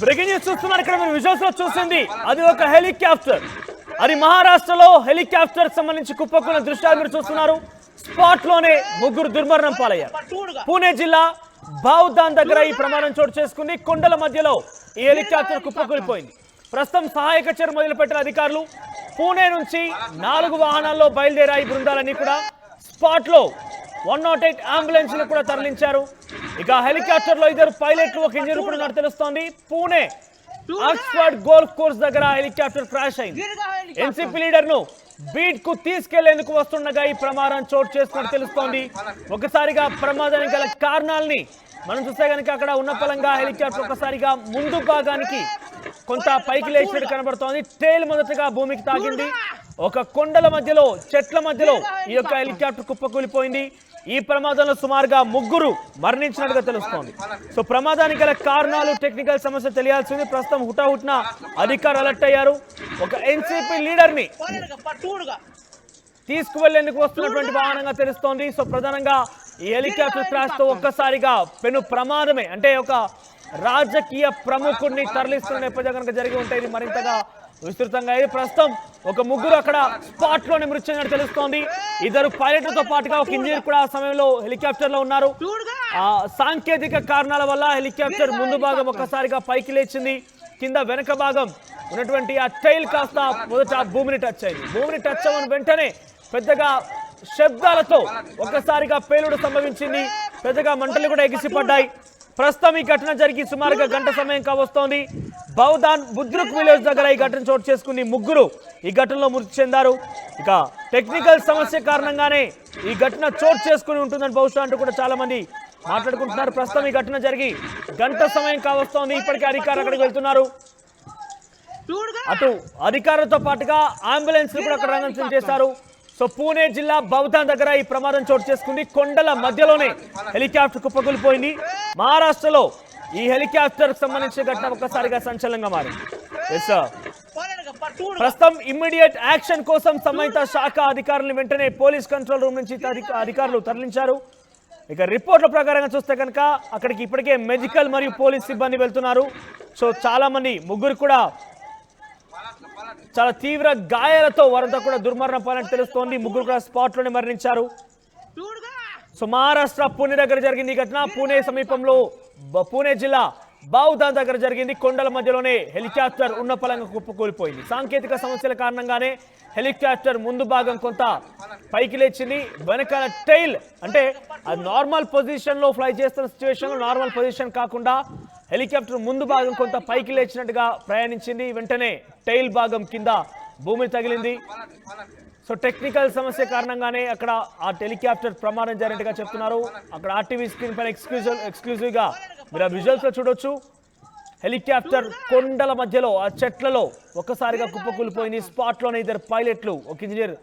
Breaking news చూస్తున్నారు. ఇక్కడ మీరు విజువల్స్ లో చూసింది అది ఒక హెలికాప్టర్. అది మహారాష్ట్రలో హెలికాప్టర్ సంబంధించి కుప్పకున్న దృశ్యాలు మీరు చూస్తున్నారు. స్పాట్ లోనే ముగ్గురు దుర్మరణం పాలయ్యారు. పూణే జిల్లా బావుదాన్ దగ్గర ఈ ప్రమాదం చోటు చేసుకుంది. కొండల మధ్యలో ఈ హెలికాప్టర్ కుప్పకూలిపోయింది. ప్రస్తుతం సహాయక చర్య మొదలుపెట్టిన అధికారులు పూణే నుంచి 4 వాహనాల్లో బయలుదేరాయి బృందాలన్నీ కూడా. స్పాట్ లో 108 అంబులెన్స్ కూడా తరలించారు. ఇక హెలికాప్టర్ లో 2 పైలట్లు, 1 ఇంజనీర్ కూడా ఉన్నట్టు తెలుస్తోంది. పూణే ఆక్స్ఫర్డ్ గోల్ఫ్ కోర్స్ దగ్గర హెలికాప్టర్ క్రాష్ అయింది. ఎన్సీపీ లీడర్ ను బీట్ కు తీసుకెళ్లేందుకు వస్తుండగా ఈ ప్రమాదం చోటు చేసుకున్నట్టు తెలుస్తోంది. ఒకసారిగా ప్రమాదానికి గల కారణాలని మనం చూస్తే కనుక అక్కడ ఉన్న పలంగా హెలికాప్టర్ ఒకసారిగా ముందు భాగానికి కొంత పైకి లేచినట్టు కనబడుతోంది. టైల్ మొదటగా భూమికి తాకింది. ఒక కొండల మధ్యలో, చెట్ల మధ్యలో ఈ యొక్క హెలికాప్టర్ కుప్పకూలిపోయింది. ఈ ప్రమాదంలో సుమారుగా 3 మరణించినట్టుగా తెలుస్తోంది. సో ప్రమాదానికి గల కారణాలు, టెక్నికల్ సమస్య తెలియాల్సింది. ప్రస్తుతం హుటాహుటిన అధికారులు అలర్ట్ అయ్యారు. ఒక ఎన్సీపీ లీడర్ ని తీసుకువెళ్లేందుకు వస్తున్నటువంటి వాహనంగా తెలుస్తోంది. సో ప్రధానంగా ఈ హెలికాప్టర్ క్రాష్ తో ఒక్కసారిగా పెను ప్రమాదమే. అంటే ఒక రాజకీయ ప్రముఖుడిని తరలిస్తున్న నేపథ్యం కనుక జరిగి ఉంటే ఇది మరింతగా విస్తృతంగా అయ్యి ప్రస్తుతం ఒక 3 అక్కడ స్పాట్ లోనే మృతి చెందినట్టు తెలుస్తోంది. 2 పైలట్లతో పాటుగా 1 ఇంజనీర్ కూడా ఆ సమయంలో హెలికాప్టర్ లో ఉన్నారు. సాంకేతిక కారణాల వల్ల హెలికాప్టర్ ముందు భాగం ఒక్కసారిగా పైకి లేచింది. కింద వెనక భాగం ఉన్నటువంటి ఆ టైల్ కాస్త మొదట భూమిని టచ్ అయింది. భూమిని టచ్ అవ్వని వెంటనే పెద్దగా శబ్దాలతో ఒక్కసారిగా పేలుడు సంభవించింది. పెద్దగా మంటలు కూడా ఎగిసిపడ్డాయి. ప్రస్తుతం ఈ ఘటన జరిగి సుమారుగా గంట సమయం కావస్తోంది. బౌదాన్ బుద్రుక్ విలేజ్ దగ్గర ఈ ఘటన చోటు చేసుకుని 3 ఈ ఘటనలో మృతి చెందారు. ఇక టెక్నికల్ సమస్య కారణంగానే ఈ ఘటన చోటు చేసుకుని ఉంటుందని బహుశా అంటూ కూడా చాలా మంది మాట్లాడుకుంటున్నారు. ప్రస్తుతం ఈ ఘటన జరిగి గంట సమయం కావస్తోంది. ఇప్పటికే అధికారులు అక్కడికి వెళ్తున్నారు. అటు అధికారులతో పాటుగా అంబులెన్స్ కూడా అక్కడ రంగం చేశారు. సో పూణే జిల్లా బౌదాన్ దగ్గర ఈ ప్రమాదం చోటు చేసుకుంది. కొండల మధ్యలోనే హెలికాప్టర్ కుప్పకూలిపోయింది. మహారాష్ట్రలో ఈ హెలికాప్టర్ సంబంధించిన ఘటన ఒక్కసారిగా సంచలనంగా మారింది. ప్రస్తుతం ఇమ్మీడియట్ యాక్షన్ కోసం సంబంధిత శాఖ అధికారులను వెంటనే పోలీస్ కంట్రోల్ రూమ్ నుంచి అధికారులు తరలించారు. ఇక రిపోర్ట్ల ప్రకారంగా చూస్తే కనుక అక్కడికి ఇప్పటికే మెడికల్ మరియు పోలీస్ సిబ్బంది వెళ్తున్నారు. సో చాలా మంది 3 కూడా చాలా తీవ్ర గాయాలతో వారంతా కూడా దుర్మరణం పాలన తెలుస్తోంది. 3 కూడా స్పాట్ లోనే మరణించారు. సో మహారాష్ట్ర పూణే దగ్గర జరిగింది ఈ ఘటన. పూణే సమీపంలో పూణే జిల్లా బావుదాన్ దగ్గర జరిగింది. కొండల మధ్యలోనే హెలికాప్టర్ ఉన్న పలంగా కుప్పకూలిపోయింది. సాంకేతిక సమస్యల కారణంగానే హెలికాప్టర్ ముందు భాగం కొంత పైకి లేచింది. వెనకాల టైల్ అంటే అది నార్మల్ పొజిషన్ లో ఫ్లై చేస్తున్న సిచ్యువేషన్ లో నార్మల్ పొజిషన్ కాకుండా హెలికాప్టర్ ముందు భాగం కొంత పైకి లేచినట్టుగా ప్రయాణించింది. వెంటనే టైల్ భాగం కింద భూమి తగిలింది. సో టెక్నికల్ సమస్య కారణంగానే అక్కడ ఆ హెలికాప్టర్ ప్రమాదం జరిగినట్టుగా చెప్తున్నారు. అక్కడ ఆర్టీవీ స్క్రీన్ పైన ఎక్స్క్లూజివ్ గా మీరు ఆ విజువల్స్ లో చూడొచ్చు. హెలికాప్టర్ కొండల మధ్యలో ఆ చెట్లలో ఒక్కసారిగా కుప్పకూలిపోయింది. స్పాట్ లోనే 2 పైలట్లు, 1 ఇంజనీర్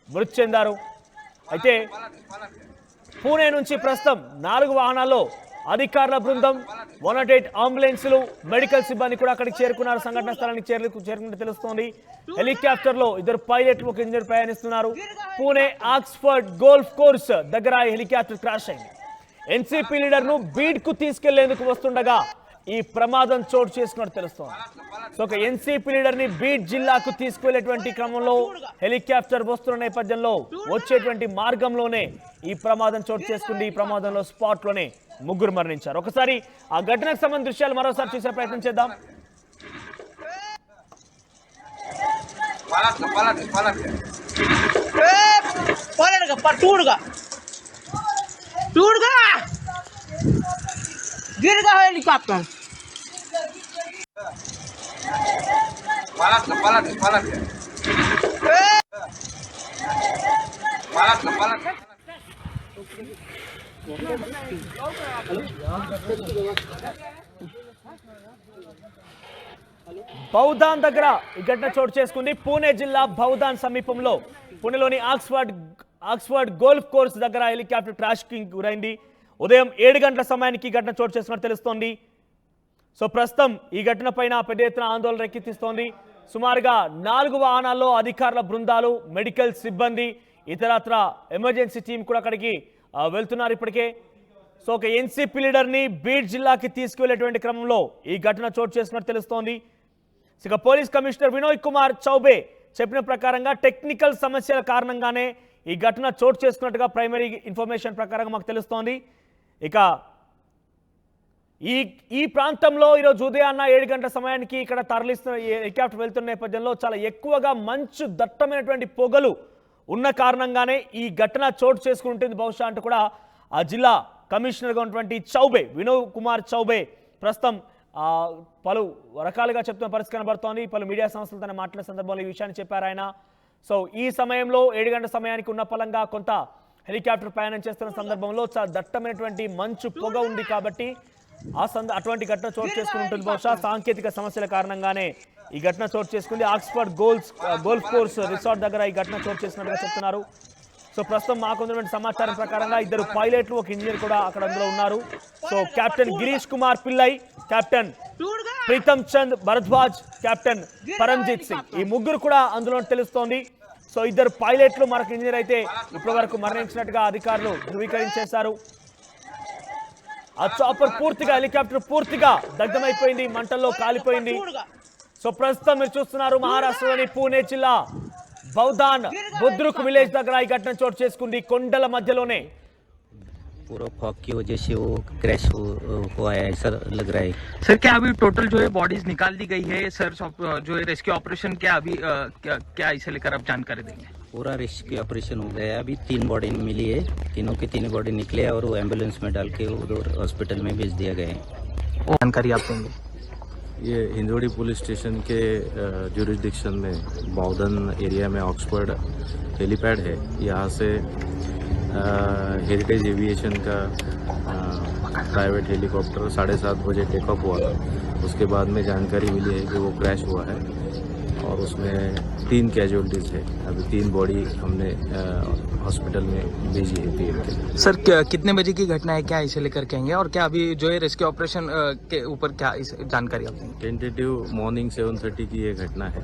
మృతి చెందారు. అయితే పూణే నుంచి ప్రస్తుతం 4 వాహనాల్లో అధికారుల బృందం, 108 అంబులెన్సులు, మెడికల్ సిబ్బంది కూడా అక్కడికి చేరుకున్నారు. సంఘటన స్థలానికి చేరుకున్నట్టు తెలుస్తోంది. హెలికాప్టర్ లో 2 పైలట్లు, 1 ఇంజనీర్ ప్రయాణిస్తున్నారు. పూణే ఆక్స్ఫర్డ్ గోల్ఫ్ కోర్స్ దగ్గర హెలికాప్టర్ క్రాష్ అయింది. ఎన్సీపీ లీడర్ ను బీడ్ కు తీసుకెళ్లేందుకు వస్తుండగా ఈ ప్రమాదం చోటు చేసుకున్నట్టు తెలుస్తోంది. సో ఒక ఎన్సీపీ లీడర్ ని బీడ్ జిల్లాకు తీసుకువెళ్లేటువంటి క్రమంలో హెలికాప్టర్ వస్తున్న నేపథ్యంలో వచ్చేటువంటి మార్గంలోనే ఈ ప్రమాదం చోటు చేసుకుంది. ఈ ప్రమాదంలో స్పాట్ లోనే 3 మరణించారు. ఒకసారి ఆ ఘటనకు సంబంధించిన దృశ్యాలు మరోసారి చూసే ప్రయత్నం చేద్దాం. हेलीकॉप्टर బౌదాన్ దగ్గర ఈ ఘటన చోటు చేసుకుంది. పూణే జిల్లా బౌదాన్ సమీపంలో పూణేలోని ఆక్స్ఫర్డ్ గోల్ఫ్ కోర్స్ దగ్గర హెలికాప్టర్ క్రాష్ కి గురైంది. ఉదయం 7 గంటల సమయానికి ఘటన చోటు చేసుకున్నట్టు తెలుస్తోంది. సో ప్రస్తుతం ఈ ఘటన పైన పెద్ద ఎత్తున ఆందోళన రేకెత్తిస్తోంది. సుమారుగా 4 వాహనాల్లో అధికారుల బృందాలు, మెడికల్ సిబ్బంది, ఇతరత్ర ఎమర్జెన్సీ టీం కూడా అక్కడికి వెళ్తున్నారు ఇప్పటికే. సో ఒక ఎన్సీపీ లీడర్ని బీడ్ జిల్లాకి తీసుకువెళ్లేటువంటి క్రమంలో ఈ ఘటన చోటు చేసుకున్నట్టు తెలుస్తోంది. ఇక పోలీస్ కమిషనర్ వినోయ్ కుమార్ చౌబే చెప్పిన ప్రకారంగా టెక్నికల్ సమస్యల కారణంగానే ఈ ఘటన చోటు చేసుకున్నట్టుగా ప్రైమరీ ఇన్ఫర్మేషన్ ప్రకారంగా మాకు తెలుస్తోంది. ఇక ఈ ప్రాంతంలో ఈరోజు ఉదయాన్న 7 గంటల సమయానికి ఇక్కడ తరలిస్తున్న హెలికాప్టర్ వెళ్తున్న నేపథ్యంలో చాలా ఎక్కువగా మంచు దట్టమైనటువంటి పొగలు ఉన్న కారణంగానే ఈ ఘటన చోటు చేసుకుంటుంది బహుశా అంటూ కూడా ఆ జిల్లా కమిషనర్గా ఉన్నటువంటి చౌబే, వినోయ్ కుమార్ చౌబే ప్రస్తుతం పలు రకాలుగా చెప్తున్న పరిస్థితి కనబడుతోంది. పలు మీడియా సంస్థలతో మాట్లాడే సందర్భంలో ఈ విషయాన్ని చెప్పారు ఆయన. సో ఈ సమయంలో 7 గంటల సమయానికి ఉన్న పలంగా కొంత హెలికాప్టర్ ప్రయాణం చేస్తున్న సందర్భంలో చాలా దట్టమైనటువంటి మంచు పొగ ఉంది కాబట్టి అటువంటి ఘటన చోటు చేసుకుని ఉంటుంది. బహుశా సాంకేతిక సమస్యల కారణంగానే ఈ ఘటన చోటు చేసుకుంది. ఆక్స్ఫర్డ్ గోల్ఫ్ కోర్స్ రిసార్ట్ దగ్గర ఈ ఘటన చోటు చేసినట్టుగా చెప్తున్నారు. సో ప్రస్తుతం మాకు ఉన్నటువంటి సమాచారం ప్రకారంగా 2 పైలట్లు, 1 ఇంజనీర్ కూడా అక్కడ అందులో ఉన్నారు. So captain Girish Kumar Pillai, captain Pritam Chand Bharadwaj, captain Paramjit Singh, ఈ ముగ్గురు కూడా అందులో తెలుస్తోంది. సో 2 పైలట్లు, మరొక ఇంజనీర్ అయితే ఇప్పటి వరకు మరణించినట్టుగా అధికారులు ధృవీకరించేశారు. ఆ చాపర్ పూర్తిగా, హెలికాప్టర్ పూర్తిగా దగ్ధమైపోయింది, మంటల్లో కాలిపోయింది. సో ప్రస్తుతం మీరు చూస్తున్నారు మహారాష్ట్రలోని పూణే జిల్లా బౌదాన్ బుద్రుక్ విలేజ్ దగ్గర ఈ ఘటన చోటు చేసుకుంది. కొండల మధ్యలోనే पूरा फॉग की वजह से वो क्रैश हुआ है ऐसा लग रहा है। सर क्या अभी टोटल जो है बॉडीज निकाल दी गई है सर, जो है रेस्क्यू ऑपरेशन क्या अभी क्या इसे लेकर आप जानकारी देंगे? पूरा रेस्क्यू ऑपरेशन हो गया है, अभी 3 बॉडी मिली है, तीनों की 3 बॉडी निकले और वो एम्बुलेंस में डाल के उधर हॉस्पिटल में भेज दिया गया है। जानकारी आप देंगे? ये हिंदोड़ी पुलिस स्टेशन के ज्यूरिसडिक्शन में बाउदन एरिया में ऑक्सफोर्ड हेलीपैड है, यहाँ से हेरिटेज एविएशन का प्राइवेट हेलीकॉप्टर 7:30 बजे टेक ऑफ हुआ था। उसके बाद में जानकारी मिली है कि वो क्रैश हुआ है और उसमें 3 कैजुअलिटीज़ है। अभी 3 बॉडी हमने हॉस्पिटल में भेजी है पीएम के। सर कितने बजे की घटना है, क्या इसे लेकर कहेंगे, और क्या अभी जो है रेस्क्यू ऑपरेशन के ऊपर क्या जानकारी आप देंगे? टेंटेटिव मॉर्निंग 7:30 की ये घटना है,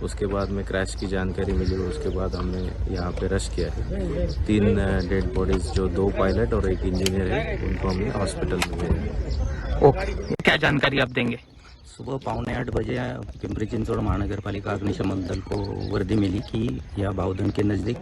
उसके बाद में क्रैश की जानकारी मिली, उसके बाद हमने यहाँ पे रश किया है। 3 डेड बॉडीज, जो 2 पायलट और 1 इंजीनियर है, उनको हमने हॉस्पिटल में भेजा है। ओके, क्या जानकारी आप देंगे? सुबह 7:45 बजे पिंपरी चिंचवड़ महानगर पालिका अग्निशमन दल को वर्दी मिली कि यह बाउदन के नजदीक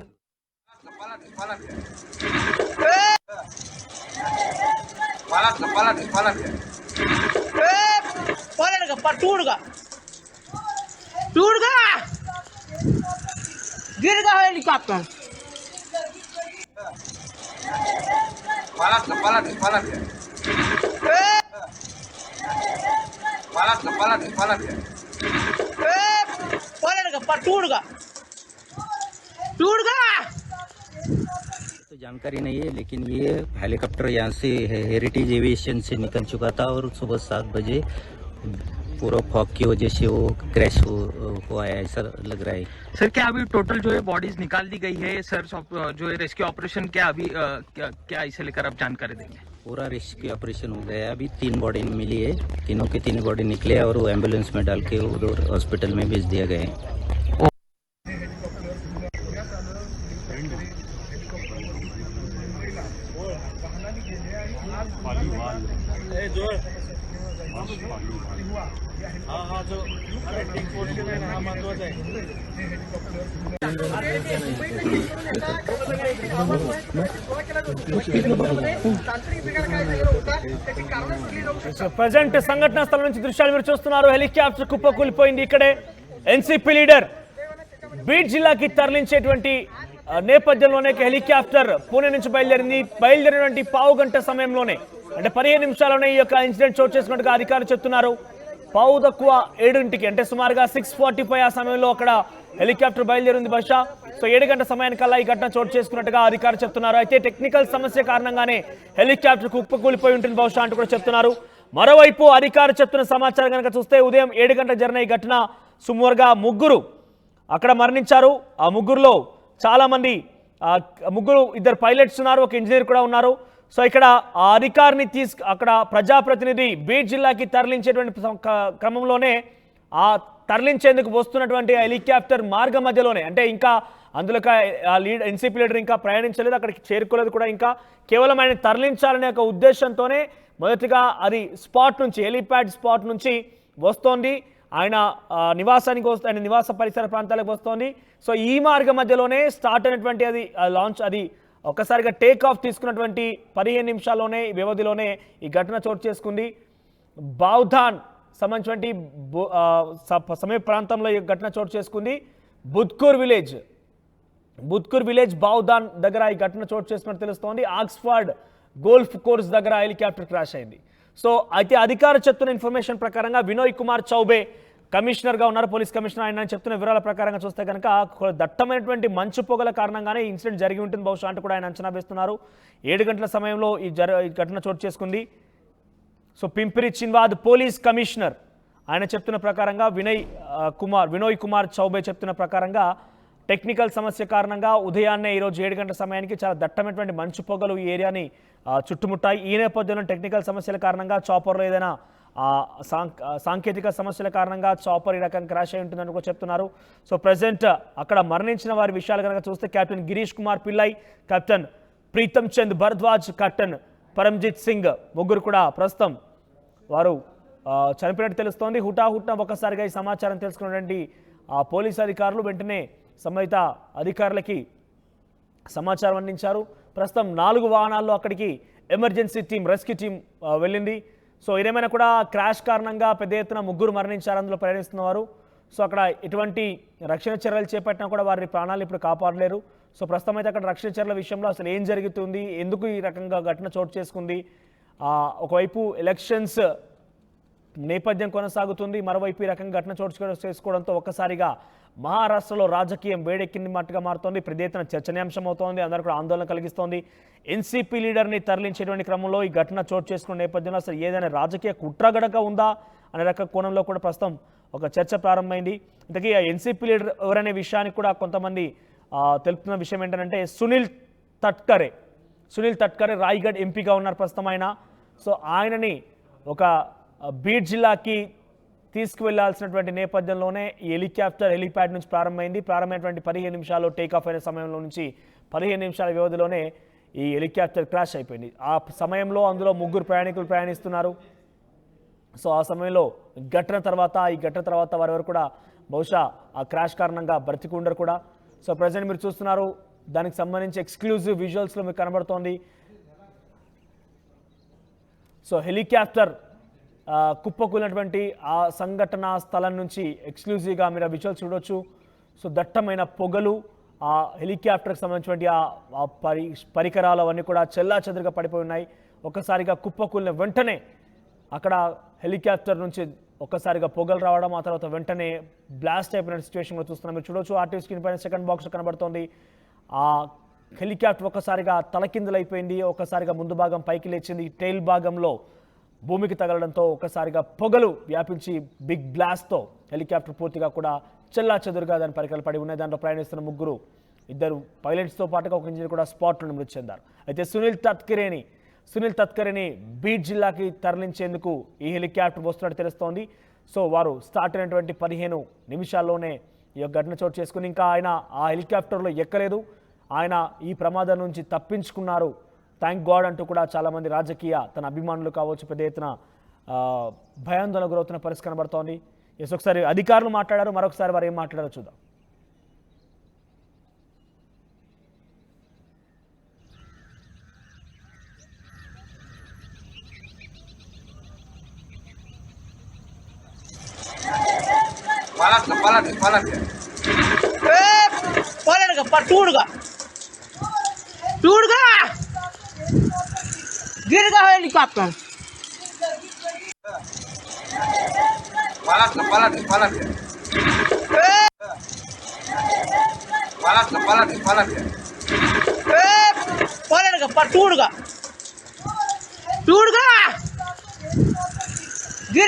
गिर गया हेलीकॉप्टर। टूट गया। तो जानकारी नहीं है, लेकिन ये हेलीकॉप्टर यहाँ से हेरिटेज एविएशन से निकल चुका था और सुबह 7 बजे पूरा फॉग की वजह से वो क्रैश हुआ है ऐसा लग रहा है। सर क्या अभी टोटल जो है बॉडीज निकाल दी गई है सर, जो है रेस्क्यू ऑपरेशन क्या अभी क्या इसे लेकर आप जानकारी देंगे? पूरा रेस्क्यू ऑपरेशन हो गया है, अभी 3 बॉडी मिली है, तीनों की 3 बॉडी निकले और वो एम्बुलेंस में डाल के उधर हॉस्पिटल में भेज दिया गया है। ప్రజెంట్ సంఘటనా స్థలం నుంచి దృశ్యాలు మీరు చూస్తున్నారు. హెలికాప్టర్ కుప్పకూలిపోయింది. ఇక్కడే ఎన్సీపీ లీడర్ బీడ్ జిల్లాకి తరలించేటువంటి నేపథ్యంలోనే హెలికాప్టర్ పూణే నుంచి బయలుదేరినటువంటి పావు గంట సమయంలోనే, అంటే 15 నిమిషాల్లోనే ఈ యొక్క ఇన్సిడెంట్ చోటు చేసుకున్నట్టుగా అధికారులు చెప్తున్నారు. పావు తక్కువ 7ంటికి, అంటే సుమారుగా 6:45 ఆ సమయంలో అక్కడ హెలికాప్టర్ బయలుదేరింది బహుశా. సో 7 గంటల సమయానికల్లా ఈ ఘటన చోటు చేసుకున్నట్టుగా అధికారులు చెప్తున్నారు. అయితే టెక్నికల్ సమస్య కారణంగానే హెలికాప్టర్ కుప్పకూలిపోయి ఉంటుంది బహుశా అంటూ కూడా చెప్తున్నారు. మరోవైపు అధికారులు చెప్తున్న సమాచారం కనుక చూస్తే ఉదయం 7 గంటల జరిగిన ఈ ఘటన సుమారుగా 3 అక్కడ మరణించారు. ఆ 3లో చాలా మంది, 2 పైలట్స్ ఉన్నారు, 1 ఇంజనీర్ కూడా ఉన్నారు. సో ఇక్కడ ఆ అధికారిని అక్కడ ప్రజాప్రతినిధి బీడ్ జిల్లాకి తరలించేటువంటి క్రమంలోనే ఆ తరలించేందుకు వస్తున్నటువంటి హెలికాప్టర్ మార్గ మధ్యలోనే, అంటే ఇంకా అందులో ఎన్సీపీ లీడర్ ఇంకా ప్రయాణించలేదు, అక్కడికి చేరుకోలేదు కూడా, ఇంకా కేవలం ఆయన తరలించాలనే ఒక ఉద్దేశంతోనే మొదటిగా అది స్పాట్ నుంచి, హెలిప్యాడ్ స్పాట్ నుంచి వస్తోంది, ఆయన నివాసానికి ఆయన నివాస పరిసర ప్రాంతాలకు వస్తోంది. సో ఈ మార్గ మధ్యలోనే స్టార్ట్ అయినటువంటి అది లాంచ్, అది ఒక్కసారిగా టేక్ ఆఫ్ తీసుకున్నటువంటి 15 నిమిషాల్లోనే వ్యవధిలోనే ఈ ఘటన చోటు చేసుకుంది. బౌధాన్ సంబంధించినటువంటి సమీప ప్రాంతంలో ఈ ఘటన చోటు చేసుకుంది. బుద్కూర్ విలేజ్ బౌధాన్ దగ్గర ఈ ఘటన చోటు చేసుకున్నట్టు తెలుస్తోంది. ఆక్స్ఫర్డ్ గోల్ఫ్ కోర్స్ దగ్గర హెలికాప్టర్ క్రాష్ అయింది. సో అయితే అధికార చెప్తున్న ఇన్ఫర్మేషన్ ప్రకారంగా వినోయ్ కుమార్ చౌబే కమిషనర్గా ఉన్నారు, పోలీస్ కమిషనర్. ఆయన చెప్తున్న వివరాల ప్రకారంగా చూస్తే కనుక దట్టమైనటువంటి మంచు పొగల కారణంగానే ఈ ఇన్సిడెంట్ జరిగి ఉంటుంది బహుశా అంటూ కూడా ఆయన అంచనా వేస్తున్నారు. 7 గంటల సమయంలో ఈ ఘటన చోటు చేసుకుంది. సో పింపిరి చిన్వాద్ పోలీస్ కమిషనర్ ఆయన చెప్తున్న ప్రకారంగా వినోయ్ కుమార్ చౌబే చెప్తున్న ప్రకారంగా టెక్నికల్ సమస్య కారణంగా ఉదయాన్నే ఈరోజు 7 గంటల సమయానికి చాలా దట్టమైనటువంటి మంచు పొగలు ఈ ఏరియాని చుట్టుముట్టాయి. ఈ నేపథ్యంలో టెక్నికల్ సమస్యల కారణంగా చాపర్లో ఏదైనా సాంకేతిక సమస్యల కారణంగా చాపర్ ఈ రకంగా క్రాష్ అయి ఉంటుందని కూడా చెప్తున్నారు. సో ప్రజెంట్ అక్కడ మరణించిన వారి విషయాలు కనుక చూస్తే captain Girish Kumar Pillai, captain Pritam Chand Bharadwaj, captain Paramjit Singh ముగ్గురు కూడా ప్రస్తుతం వారు చనిపోయినట్టు తెలుస్తోంది. హుటాహుట్న ఒక్కసారిగా ఈ సమాచారం తెలుసుకున్నటువంటి పోలీసు అధికారులు వెంటనే సంబంధిత అధికారులకి సమాచారం అందించారు. ప్రస్తుతం 4 వాహనాల్లో అక్కడికి ఎమర్జెన్సీ టీం, రెస్క్యూ టీం వెళ్ళింది. సో ఏదేమైనా కూడా క్రాష్ కారణంగా పెద్ద ఎత్తున ముగ్గురు మరణించారు అందులో ప్రయాణిస్తున్నవారు. సో అక్కడ ఎటువంటి రక్షణ చర్యలు చేపట్టినా కూడా వారి ప్రాణాలు ఇప్పుడు కాపాడలేరు. సో ప్రస్తుతం అయితే అక్కడ రక్షణ చర్యల విషయంలో అసలు ఏం జరుగుతుంది, ఎందుకు ఈ రకంగా ఘటన చోటు చేసుకుంది, ఒకవైపు ఎలక్షన్స్ నేపథ్యం కొనసాగుతుంది, మరోవైపు ఈ రకంగా ఘటన చోటు చేసుకోవడంతో ఒక్కసారిగా మహారాష్ట్రలో రాజకీయం వేడెక్కింది మట్టుగా మారుతోంది, పెద్ద ఎత్తున చర్చనీయాంశం అవుతోంది, అందరూ కూడా ఆందోళన కలిగిస్తోంది. ఎన్సీపీ లీడర్ని తరలించేటువంటి క్రమంలో ఈ ఘటన చోటు చేసుకున్న నేపథ్యంలో అసలు ఏదైనా రాజకీయ కుట్రగడక ఉందా అనే రక కోణంలో కూడా ప్రస్తుతం ఒక చర్చ ప్రారంభమైంది. ఇంతకీ ఆ ఎన్సీపీ లీడర్ ఎవరనే విషయానికి కూడా కొంతమంది తెలుపుతున్న విషయం ఏంటంటే సునీల్ తట్కరే రాయ్గఢ్ ఎంపీగా ఉన్నారు ప్రస్తుతం ఆయన. సో ఆయనని ఒక బీడ్ జిల్లాకి తీసుకువెళ్లాల్సినటువంటి నేపథ్యంలోనే ఈ హెలిప్యాడ్ నుంచి ప్రారంభమైనటువంటి 15 నిమిషాలు టేక్ ఆఫ్ అయిన సమయంలో నుంచి 15 నిమిషాల వ్యవధిలోనే ఈ హెలికాప్టర్ క్రాష్ అయిపోయింది. ఆ సమయంలో అందులో 3 ప్రయాణికులు ప్రయాణిస్తున్నారు. సో ఆ సమయంలో ఈ ఘటన తర్వాత వారెవరు కూడా బహుశా ఆ క్రాష్ కారణంగా బ్రతికుండరు కూడా. సో ప్రజెంట్ మీరు చూస్తున్నారు, దానికి సంబంధించి ఎక్స్క్లూజివ్ విజువల్స్లో మీకు కనబడుతోంది. సో హెలికాప్టర్ కుప్పకూలినటువంటి ఆ సంఘటన స్థలం నుంచి ఎక్స్క్లూజివ్గా మీరు ఆ విజువల్స్ చూడొచ్చు. సో దట్టమైన పొగలు, ఆ హెలికాప్టర్కి సంబంధించినటువంటి ఆ పరికరాలు అవన్నీ కూడా చెల్లాచెదురుగా పడిపోయి ఉన్నాయి. ఒక్కసారిగా కుప్పకూలిన వెంటనే అక్కడ హెలికాప్టర్ నుంచి ఒక్కసారిగా పొగలు రావడం, ఆ తర్వాత వెంటనే బ్లాస్ట్ అయిపోయిన సిచ్యువేషన్ కూడా చూస్తున్నాం. మీరు చూడొచ్చు, ఆర్టీవీ స్క్రీన్ పైన సెకండ్ బాక్స్ కనబడుతోంది. ఆ హెలికాప్టర్ ఒక్కసారిగా తలకిందులైపోయింది, ఒక్కసారిగా ముందు భాగం పైకి లేచింది, టైల్ భాగంలో భూమికి తగలడంతో ఒక్కసారిగా పొగలు వ్యాపించి బిగ్ బ్లాస్ట్తో హెలికాప్టర్ పూర్తిగా కూడా చెల్లాచెదురుగా దాని పరికరాలు పడి ఉన్నాయి. దాంట్లో ప్రయాణిస్తున్న 2 పైలట్స్తో పాటుగా ఒక ఇంజనీర్ కూడా స్పాట్లో మృతి చెందారు. అయితే సునీల్ తట్కరేని బీడ్ జిల్లాకి తరలించేందుకు ఈ హెలికాప్టర్ వస్తున్నట్టు తెలుస్తోంది. సో వారు స్టార్ట్ అయినటువంటి 15 నిమిషాల్లోనే ఈ ఘటన చోటు చేసుకుని ఇంకా ఆయన ఆ హెలికాప్టర్లో ఎక్కలేదు, ఆయన ఈ ప్రమాదం నుంచి తప్పించుకున్నారు, థ్యాంక్ గాడ్ అంటూ కూడా చాలామంది రాజకీయ తన అభిమానులు కావచ్చు పెద్ద ఎత్తున భయాందోళన గురవుతున్న పరిస్థితి కనబడుతోంది. ఒకసారి అధికారులు మాట్లాడారు, మరొకసారి వారు ఏం మాట్లాడారో చూద్దాం. टूट गया गिर गया हेलीकॉप्टर टूट गया